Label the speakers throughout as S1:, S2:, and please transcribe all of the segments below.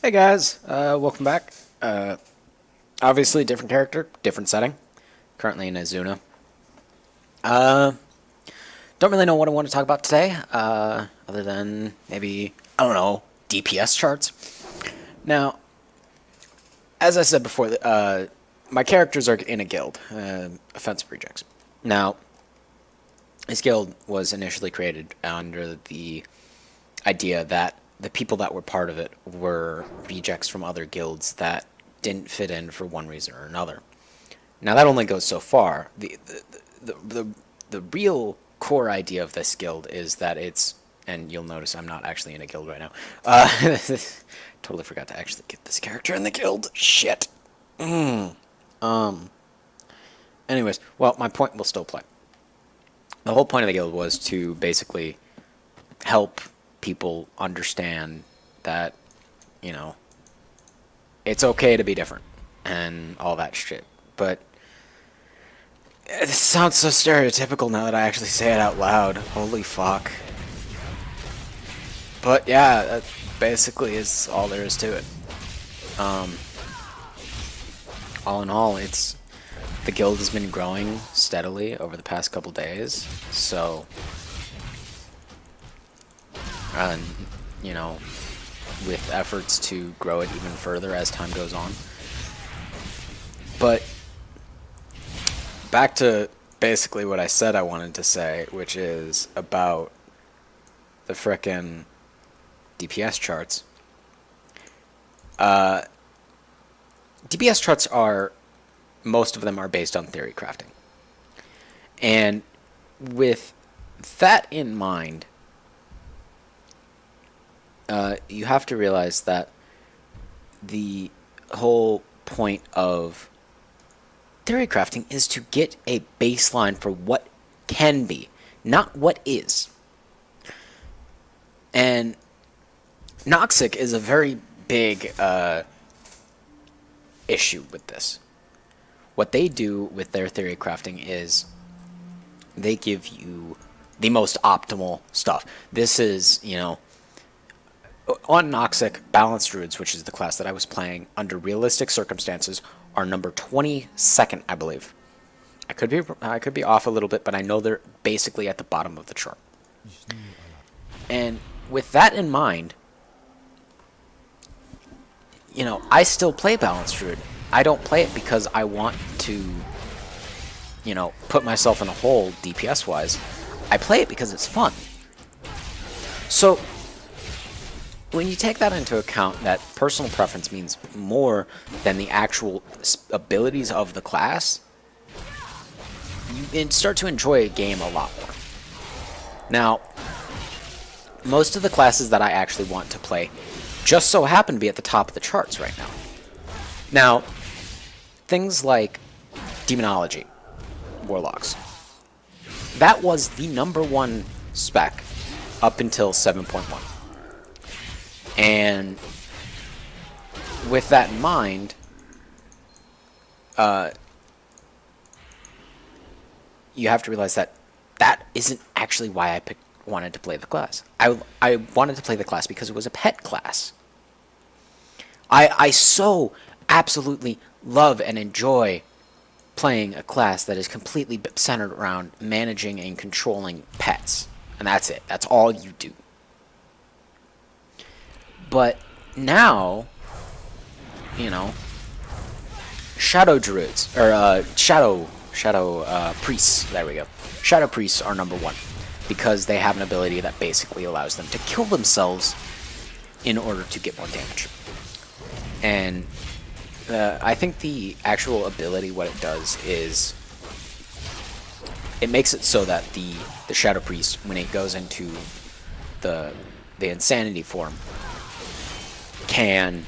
S1: Hey guys, welcome back. Obviously different character, different setting. Currently in Azuna. Uh, don't really know what I want to talk about today, other than maybe, I don't know, DPS charts. Now, as I said before, my characters are in a guild, Offensive Rejects. Now, this guild was initially created under the idea that the people that were part of it were rejects from other guilds that didn't fit in for one reason or another. Now that only goes so far. The real core idea of this guild is that it's, and you'll notice I'm not actually in a guild right now. Totally forgot to actually get this character in the guild. Shit. Anyways, well, my point will still play. The whole point of the guild was to basically help people understand that, you know, it's okay to be different and all that shit. But it sounds so stereotypical now that I actually say it out loud. Holy fuck. But yeah, that basically is all there is to it. All in all, the guild has been growing steadily over the past couple days, so you know, with efforts to grow it even further as time goes on. But back to basically what I said I wanted to say, which is about the frickin' DPS charts. DPS charts most of them are based on theory crafting. And with that in mind, you have to realize that the whole point of theory crafting is to get a baseline for what can be, not what is. And Noxic is a very big issue with this. What they do with their theory crafting is they give you the most optimal stuff. This is, you know, on Noxic, Balanced Druids, which is the class that I was playing, under realistic circumstances, are number 22nd, I believe. I could be off a little bit, but I know they're basically at the bottom of the chart. And with that in mind, you know, I still play Balanced Druid. I don't play it because I want to, you know, put myself in a hole DPS-wise. I play it because it's fun. So when you take that into account, that personal preference means more than the actual abilities of the class, you start to enjoy a game a lot more. Now, most of the classes that I actually want to play just so happen to be at the top of the charts right now. Now, things like Demonology, Warlocks, that was the #1 spec up until 7.1. And with that in mind, you have to realize that that isn't actually why I wanted to play the class. I wanted to play the class because it was a pet class. I so absolutely love and enjoy playing a class that is completely centered around managing and controlling pets. And that's it. That's all you do. But now, you know, Shadow Druids, or Shadow Priests, there we go. Shadow Priests are #1 because they have an ability that basically allows them to kill themselves in order to get more damage. And I think the actual ability, what it does is it makes it so that the Shadow Priest, when it goes into the Insanity form, can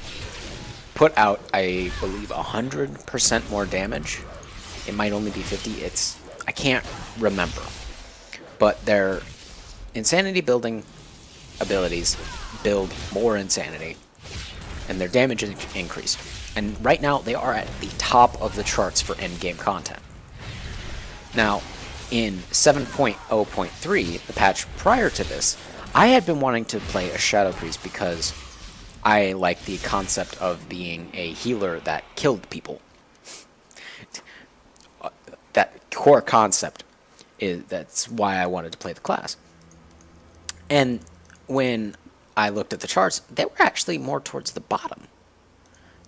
S1: put out, I believe, 100% more damage. It might only be 50. I can't remember. But their insanity building abilities build more insanity, and their damage is increased. And right now, they are at the top of the charts for endgame content. Now, in 7.0.3, the patch prior to this, I had been wanting to play a Shadow Priest because I like the concept of being a healer that killed people. That core concept that's why I wanted to play the class. And when I looked at the charts, they were actually more towards the bottom.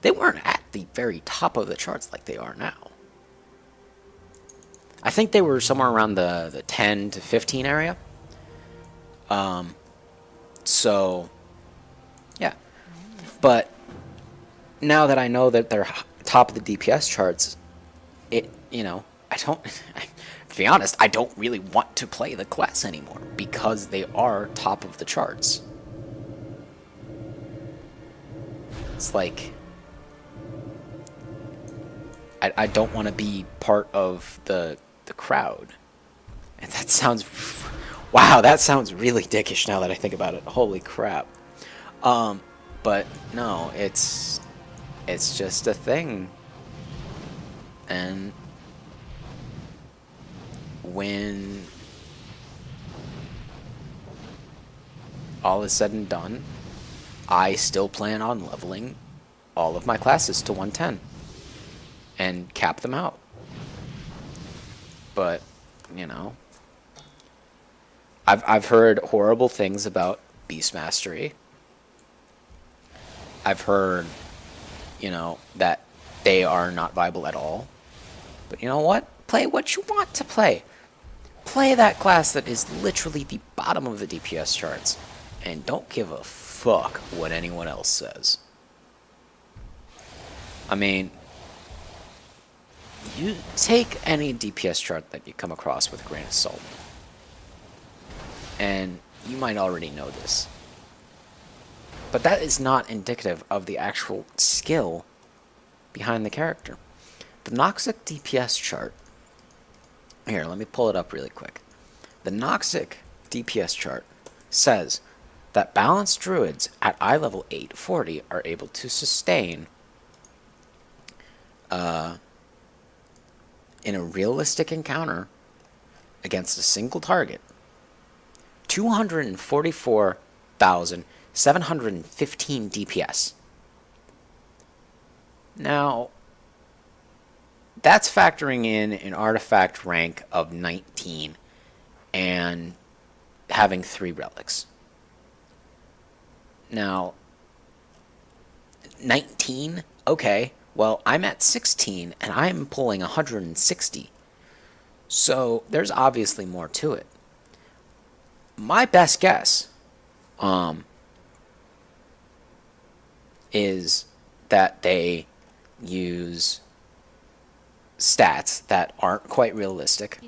S1: They weren't at the very top of the charts like they are now. I think they were somewhere around the 10 to 15 area. So, yeah. But now that I know that they're top of the DPS charts, I don't, to be honest, I don't really want to play the class anymore because they are top of the charts. It's like, I don't want to be part of the crowd. And that sounds, wow, that sounds really dickish now that I think about it. Holy crap. But no, it's just a thing. And when all is said and done, I still plan on leveling all of my classes to 110 and cap them out. But, I've heard horrible things about Beast Mastery. I've heard, that they are not viable at all. But you know what? Play what you want to play. Play that class that is literally the bottom of the DPS charts. And don't give a fuck what anyone else says. I mean, you take any DPS chart that you come across with a grain of salt. And you might already know this. But that is not indicative of the actual skill behind the character. The Noxic DPS chart. Here, let me pull it up really quick. The Noxic DPS chart says that balanced druids at eye level 840 are able to sustain in a realistic encounter against a single target 244,715 DPS. Now, that's factoring in an artifact rank of 19 and having 3 relics. Now, 19? Okay, well, I'm at 16 and I'm pulling 160. So there's obviously more to it. My best guess is that they use stats that aren't quite realistic.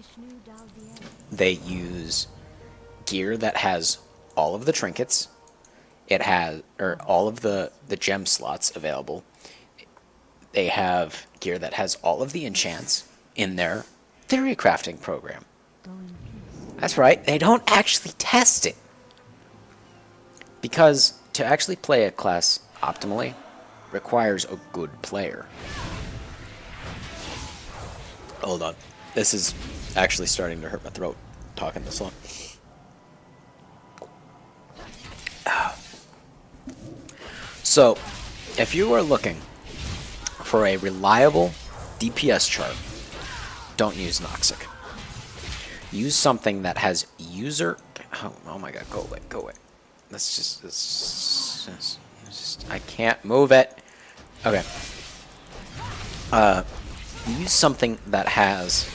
S1: They use gear that has all of the trinkets. It has, or all of the gem slots available. They have gear that has all of the enchants in their theory crafting program. That's right, they don't actually test it. Because to actually play a class optimally requires a good player. Hold on. This is actually starting to hurt my throat talking this long. So, if you are looking for a reliable DPS chart, don't use Noxic. Use something that has user... Oh my god, go away, go away. Let's just... I can't move it. Okay. Use something that has,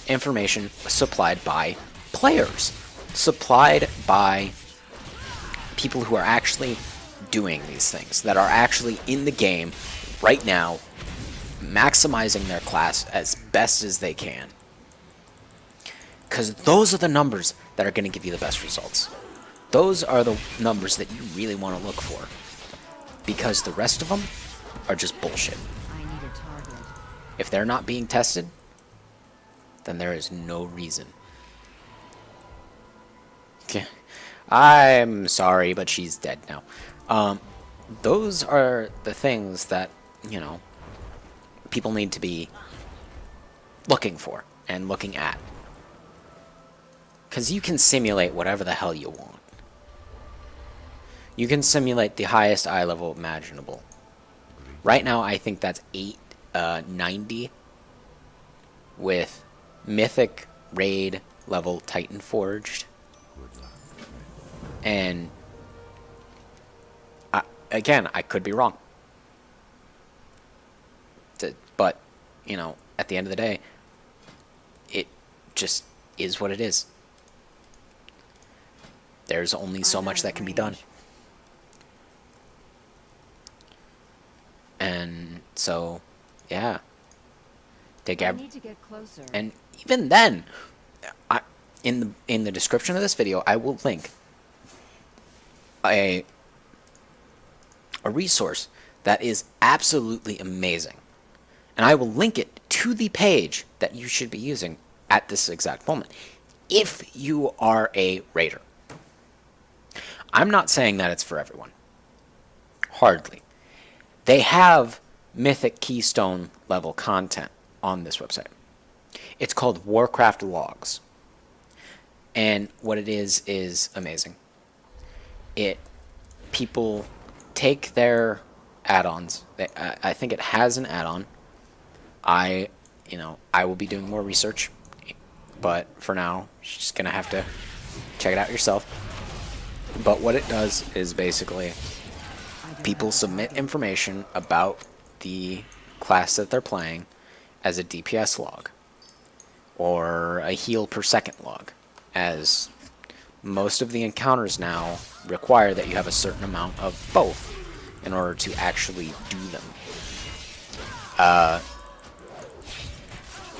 S1: information supplied by players. Supplied by people who are actually doing these things. That are actually in the game right now, maximizing their class as best as they can. Because those are the numbers that are going to give you the best results. Those are the numbers that you really want to look for. Because the rest of them are just bullshit. If they're not being tested, then there is no reason. I'm sorry, but she's dead now. Those are the things that, people need to be looking for and looking at. Because you can simulate whatever the hell you want. You can simulate the highest eye level imaginable. Right now, I think that's 890 with Mythic Raid level Titan Forged. And again, I could be wrong. But, you know, at the end of the day, it just is what it is. There's only so much that can be done. And so, yeah.
S2: I need to get closer.
S1: And even then, in the description of this video, I will link a resource that is absolutely amazing. And I will link it to the page that you should be using at this exact moment, if you are a raider. I'm not saying that it's for everyone. Hardly. They have Mythic Keystone level content on this website. It's called Warcraft Logs. And what it is amazing. People take their add-ons. I think it has an add-on. I will be doing more research, but for now, you're just gonna have to check it out yourself. But what it does is basically people submit information about the class that they're playing as a DPS log or a heal per second log, as most of the encounters now require that you have a certain amount of both in order to actually do them.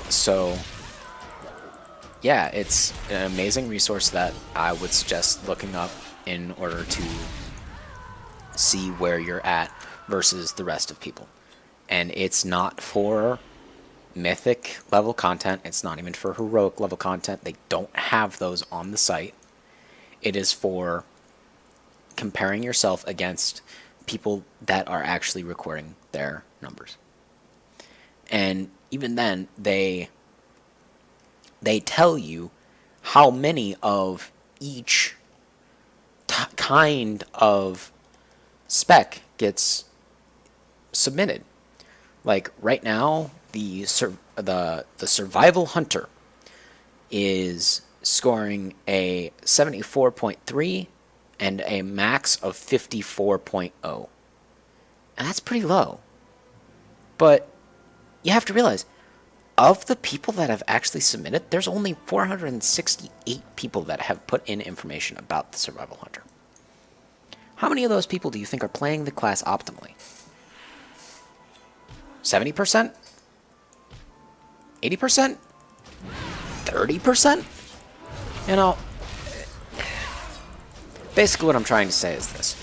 S1: So, yeah, it's an amazing resource that I would suggest looking up in order to see where you're at versus the rest of people. And it's not for mythic level content. It's not even for heroic level content. They don't have those on the site. It is for comparing yourself against people that are actually recording their numbers. And even then, they tell you how many of each kind of spec gets submitted. Like right now, the survival hunter is scoring a 74.3 and a max of 54.0. And that's pretty low. But you have to realize, of the people that have actually submitted, there's only 468 people that have put in information about the survival hunter. How many of those people do you think are playing the class optimally? 70%? 80%? 30%? You know, basically what I'm trying to say is this.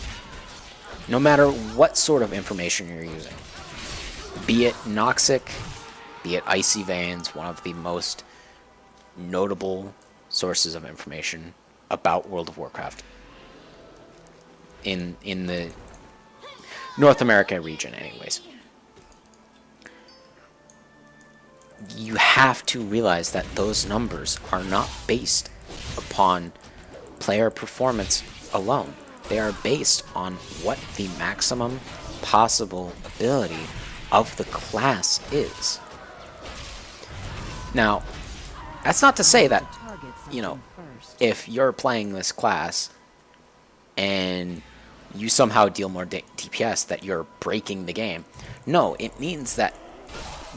S1: No matter what sort of information you're using, be it Noxic, be it Icy Veins, one of the most notable sources of information about World of Warcraft in the North America region anyways. You have to realize that those numbers are not based upon player performance alone. They are based on what the maximum possible ability of the class is. Now, that's not to say that, you know, if you're playing this class and you somehow deal more DPS that you're breaking the game. No, it means that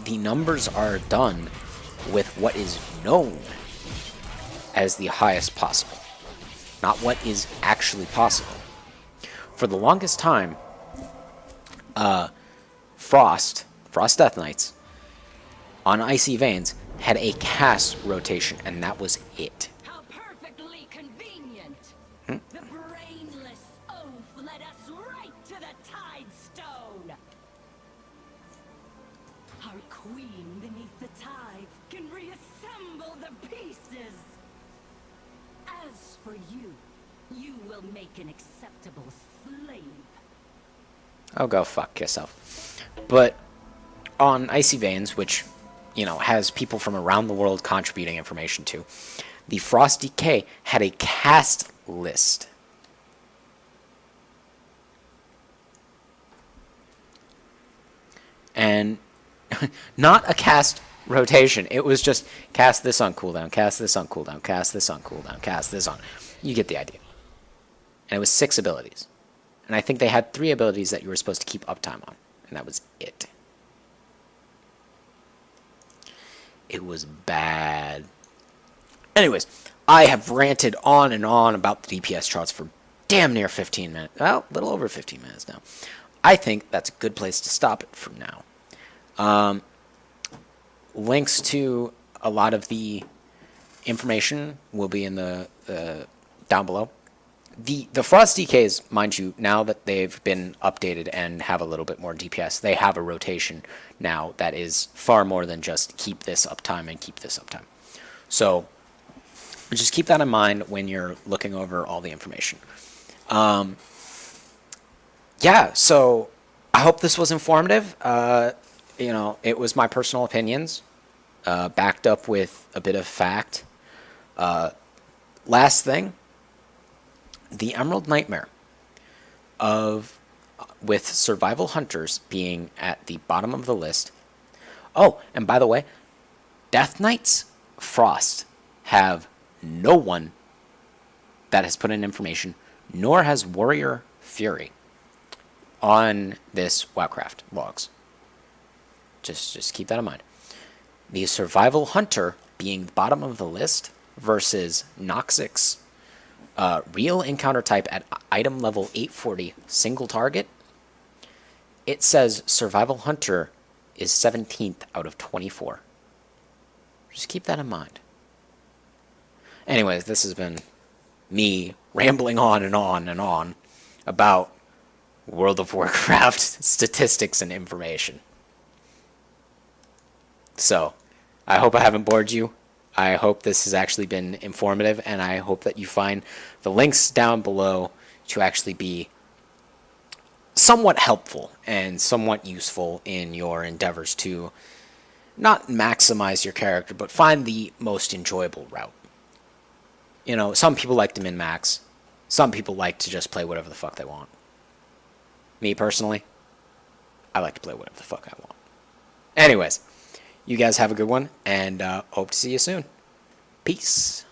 S1: the numbers are done with what is known as the highest possible, not what is actually possible. For the longest time, Frost Death Knights on Icy Veins had a cast rotation, and that was it.
S2: How perfectly convenient! The brainless oaf led us right to the Tide Stone! Our queen beneath the tides can reassemble the pieces! As for you, you will make an acceptable slave.
S1: Oh, go fuck yourself. But on Icy Veins, which, you know, has people from around the world contributing information to, the Frost DK had a cast list. Not a cast rotation. It was just cast this on cooldown, cast this on cooldown, cast this on cooldown, cast this on. You get the idea. And it was 6 abilities. And I think they had 3 abilities that you were supposed to keep uptime on. And that was it. It was bad. Anyways, I have ranted on and on about the DPS charts for damn near 15 minutes. Well, a little over 15 minutes now. I think that's a good place to stop it from now. Links to a lot of the information will be in the down below. The Frost DKs, mind you, now that they've been updated and have a little bit more DPS, they have a rotation now that is far more than just keep this uptime and keep this uptime. So just keep that in mind when you're looking over all the information. Yeah, so I hope this was informative. You know, it was my personal opinions, backed up with a bit of fact. Last thing, the Emerald Nightmare with Survival Hunters being at the bottom of the list. Oh, and by the way, Death Knights Frost have no one that has put in information, nor has Warrior Fury on this WoWcraft logs. Just keep that in mind. The Survival Hunter being the bottom of the list versus Noxic's real encounter type at item level 840 single target. It says Survival Hunter is 17th out of 24. Just keep that in mind. Anyways, this has been me rambling on and on and on about World of Warcraft statistics and information. So, I hope I haven't bored you. I hope this has actually been informative, and I hope that you find the links down below to actually be somewhat helpful and somewhat useful in your endeavors to not maximize your character, but find the most enjoyable route. You know, some people like to min-max. Some people like to just play whatever the fuck they want. Me, personally, I like to play whatever the fuck I want. Anyways, you guys have a good one, and hope to see you soon. Peace.